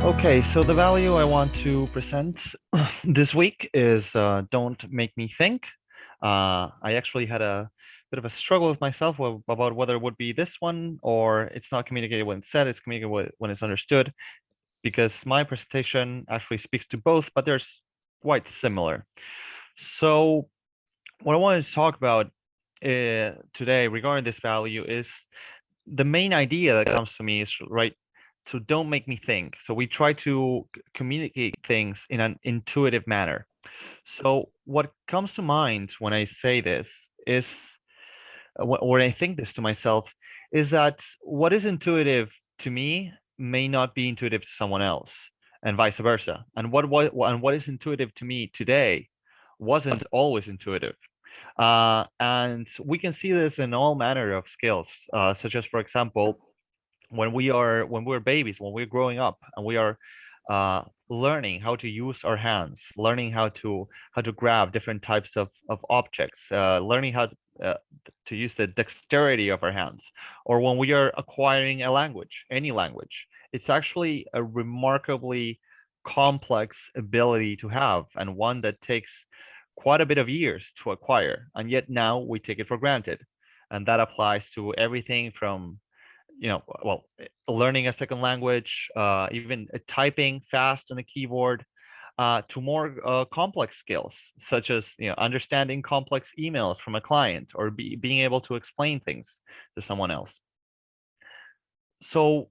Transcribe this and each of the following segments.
Okay, so the value I want to present this week is don't make me think. I actually had a bit of a struggle with myself about whether it would be this one or it's not communicated when it's said, it's communicated when it's understood, because my presentation actually speaks to both, but they're quite similar. So what I wanted to talk about today regarding this value is the main idea that comes to me is right. So don't make me think. So we try to communicate things in an intuitive manner. So what comes to mind when I say this is when I think this to myself is that what is intuitive to me may not be intuitive to someone else, and vice versa. And what is intuitive to me today wasn't always intuitive. And we can see this in all manner of skills, such as, for example, when we're babies, when we're growing up, and we are learning how to use our hands, learning how to grab different types of objects, learning how to use the dexterity of our hands, or when we are acquiring a language, any language. It's actually a remarkably complex ability to have, and one that takes quite a bit of years to acquire, and yet now we take it for granted. And that applies to everything from learning a second language, even typing fast on a keyboard, to more complex skills, such as understanding complex emails from a client or being able to explain things to someone else. So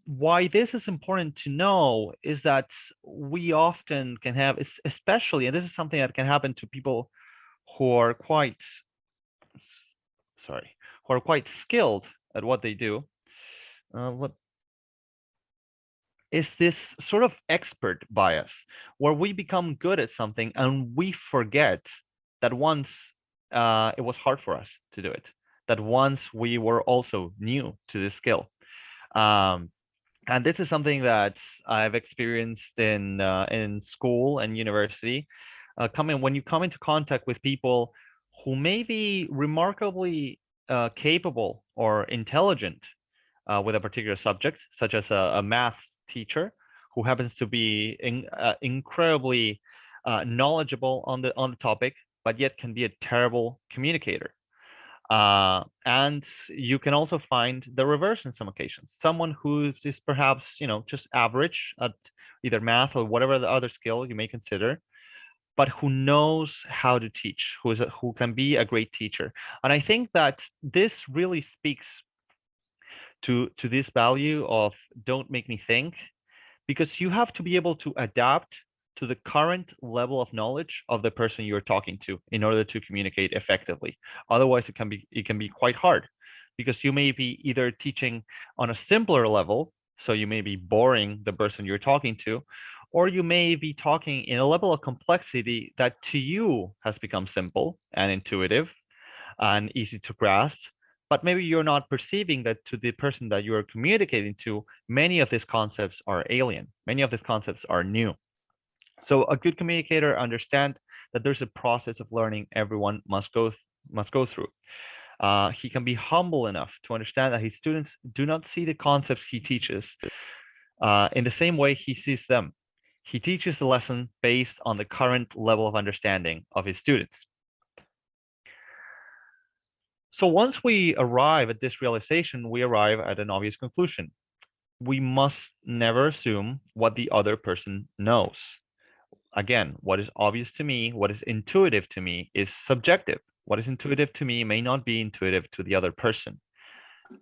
why this is important to know is that we often can have, especially, and this is something that can happen to people who are quite, who are quite skilled at what they do. What is this sort of expert bias where we become good at something and we forget that once it was hard for us to do it, that once we were also new to this skill. And this is something that I've experienced in school and university. When you come into contact with people who may be remarkably capable or intelligent with a particular subject, such as a math teacher who happens to be incredibly knowledgeable on the topic, but yet can be a terrible communicator. And you can also find the reverse in some occasions. Someone who is perhaps, just average at either math or whatever the other skill you may consider, but who knows how to teach, who can be a great teacher. And I think that this really speaks to this value of don't make me think, because you have to be able to adapt to the current level of knowledge of the person you're talking to in order to communicate effectively. Otherwise, it can be quite hard, because you may be either teaching on a simpler level, so you may be boring the person you're talking to, or you may be talking in a level of complexity that to you has become simple and intuitive and easy to grasp, but maybe you're not perceiving that to the person that you are communicating to, many of these concepts are alien. Many of these concepts are new. So a good communicator understands that there's a process of learning everyone must go through. He can be humble enough to understand that his students do not see the concepts he teaches in the same way he sees them. He teaches the lesson based on the current level of understanding of his students. So once we arrive at this realization, we arrive at an obvious conclusion. We must never assume what the other person knows. Again, what is obvious to me, what is intuitive to me is subjective. What is intuitive to me may not be intuitive to the other person.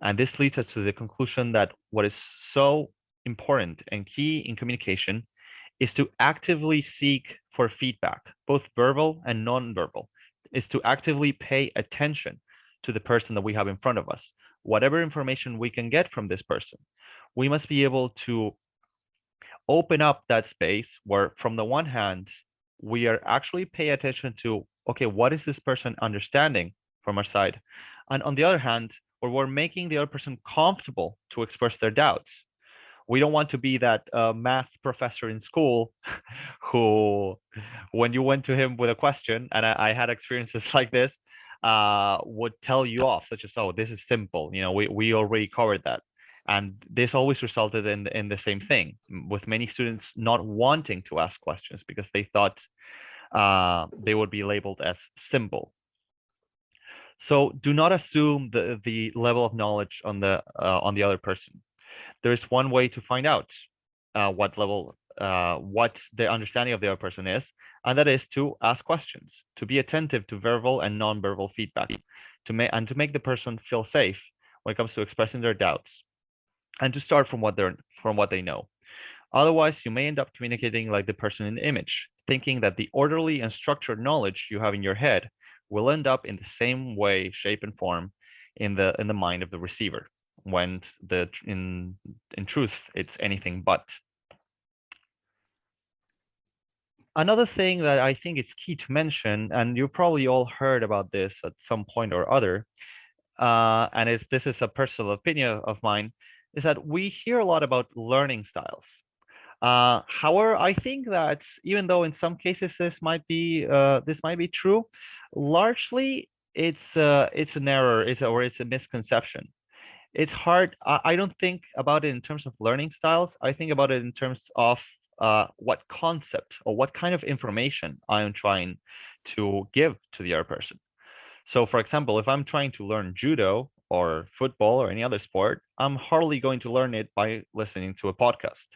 And this leads us to the conclusion that what is so important and key in communication is to actively seek for feedback, both verbal and non-verbal, is to actively pay attention to the person that we have in front of us. Whatever information we can get from this person, we must be able to open up that space where, from the one hand, we are actually pay attention to, okay, what is this person understanding from our side? And on the other hand, where we're making the other person comfortable to express their doubts. We don't want to be that math professor in school who, when you went to him with a question, and I had experiences like this, would tell you off, such as, oh, this is simple. We already covered that. And this always resulted in the same thing, with many students not wanting to ask questions because they thought they would be labeled as simple. So do not assume the level of knowledge on the other person. There is one way to find out what the understanding of the other person is, and that is to ask questions, to be attentive to verbal and non-verbal feedback, to make the person feel safe when it comes to expressing their doubts, and to start from what they know. Otherwise, you may end up communicating like the person in the image, thinking that the orderly and structured knowledge you have in your head will end up in the same way, shape, and form in the mind of the receiver, when in truth it's anything but. Another thing that I think is key to mention, and you probably all heard about this at some point or other, and this is a personal opinion of mine, is that we hear a lot about learning styles. However, I think that even though in some cases this might be true, largely it's an error, it's a misconception. It's hard. I don't think about it in terms of learning styles. I think about it in terms of what concept or what kind of information I am trying to give to the other person. So, for example, if I'm trying to learn judo or football or any other sport, I'm hardly going to learn it by listening to a podcast.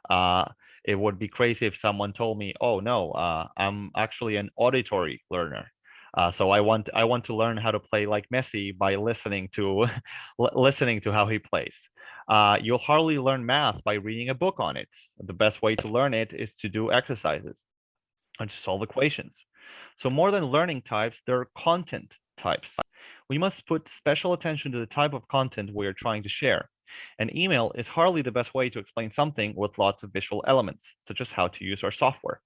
Uh, it would be crazy if someone told me, "Oh no, I'm actually an auditory learner." So I want to learn how to play like Messi by listening to listening to how he plays. You'll hardly learn math by reading a book on it. The best way to learn it is to do exercises and to solve equations. So more than learning types, there are content types. We must put special attention to the type of content we are trying to share. An email is hardly the best way to explain something with lots of visual elements, such as how to use our software.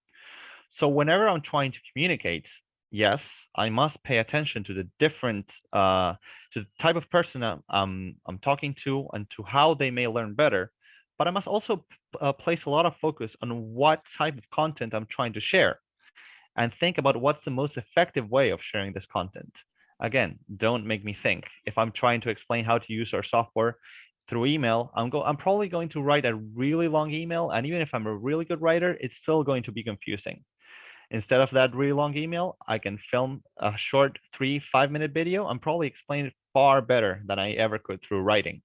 So whenever I'm trying to communicate, yes, I must pay attention to the to the type of person I'm talking to and to how they may learn better. But I must also place a lot of focus on what type of content I'm trying to share, and think about what's the most effective way of sharing this content. Again, don't make me think. If I'm trying to explain how to use our software through email, I'm probably going to write a really long email, and even if I'm a really good writer, it's still going to be confusing. Instead of that really long email, I can film a short 3-5 minute video and probably explain it far better than I ever could through writing.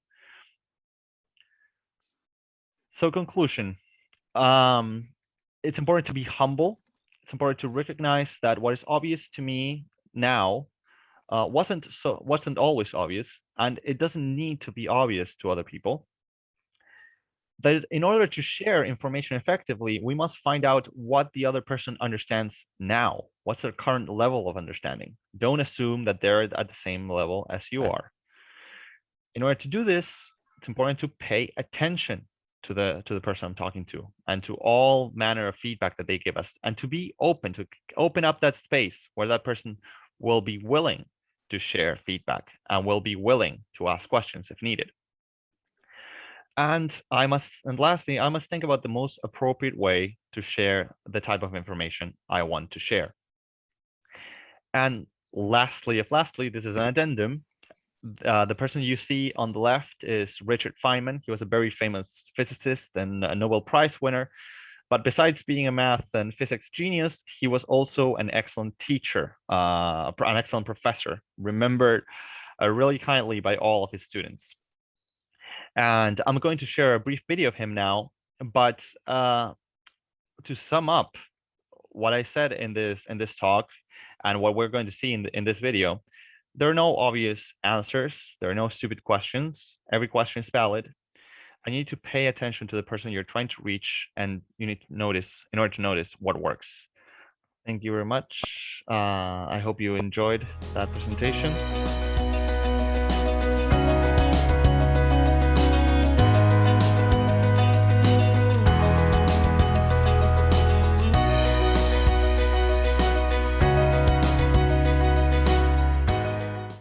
So conclusion, it's important to be humble. It's important to recognize that what is obvious to me now wasn't always obvious, and it doesn't need to be obvious to other people. That in order to share information effectively, we must find out what the other person understands now. What's their current level of understanding? Don't assume that they're at the same level as you are. In order to do this, it's important to pay attention to the person I'm talking to and to all manner of feedback that they give us, and to open up that space where that person will be willing to share feedback and will be willing to ask questions if needed. And lastly, I must think about the most appropriate way to share the type of information I want to share. And lastly, this is an addendum. The person you see on the left is Richard Feynman. He was a very famous physicist and a Nobel Prize winner. But besides being a math and physics genius, he was also an excellent teacher, an excellent professor, remembered really kindly by all of his students. And I'm going to share a brief video of him now. But to sum up what I said in this talk and what we're going to see in this video, there are no obvious answers. There are no stupid questions. Every question is valid. I need to pay attention to the person you're trying to reach, and you need to notice in order to notice what works. Thank you very much. I hope you enjoyed that presentation.